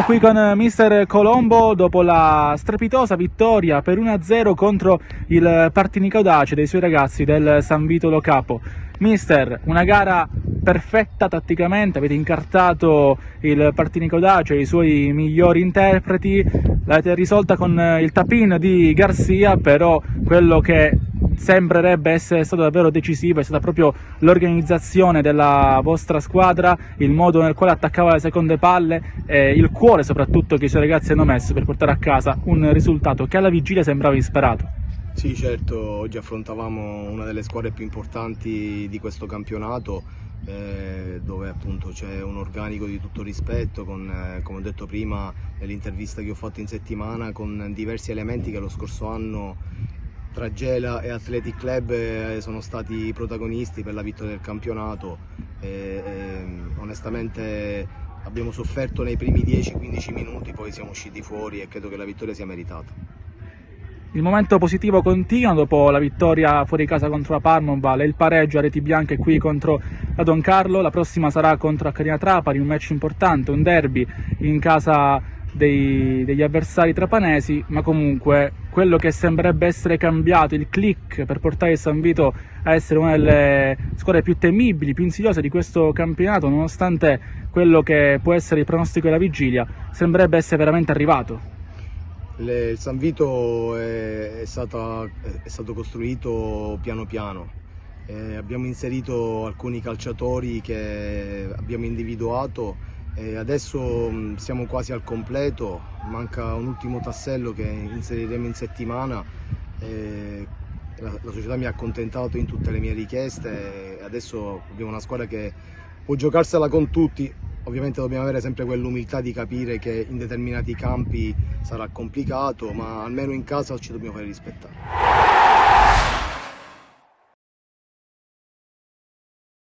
Siamo qui con mister Colombo dopo la strepitosa vittoria per 1-0 contro il Partinico-Dace dei suoi ragazzi del San Vito Lo Capo. Mister, una gara perfetta tatticamente, avete incartato il Partinico-Dace, i suoi migliori interpreti, l'avete risolta con il tap-in di Garcia, però quello che sembrerebbe essere stato davvero decisivo è stata proprio l'organizzazione della vostra squadra, il modo nel quale attaccava le seconde palle e il cuore soprattutto che i suoi ragazzi hanno messo per portare a casa un risultato che alla vigilia sembrava disperato. Sì, certo, oggi affrontavamo una delle squadre più importanti di questo campionato, dove appunto c'è un organico di tutto rispetto, come ho detto prima nell'intervista che ho fatto in settimana, con diversi elementi che lo scorso anno tra Gela e Athletic Club sono stati protagonisti per la vittoria del campionato. Onestamente abbiamo sofferto nei primi 10-15 minuti, poi siamo usciti fuori e credo che la vittoria sia meritata. Il momento positivo continua dopo la vittoria fuori casa contro la Parmonval e il pareggio a reti bianche qui contro la Don Carlo. La prossima sarà contro Accarina Trapani, un match importante, un derby in casa degli avversari trapanesi, ma comunque quello che sembrerebbe essere cambiato, il click per portare il San Vito a essere una delle squadre più temibili, più insidiose di questo campionato, nonostante quello che può essere il pronostico della vigilia, sembrerebbe essere veramente arrivato. Il San Vito è stato costruito piano piano. Abbiamo inserito alcuni calciatori che abbiamo individuato e adesso siamo quasi al completo, manca un ultimo tassello che inseriremo in settimana. La società mi ha accontentato in tutte le mie richieste e adesso abbiamo una squadra che può giocarsela con tutti. Ovviamente dobbiamo avere sempre quell'umiltà di capire che in determinati campi sarà complicato, ma almeno in casa ci dobbiamo fare rispettare.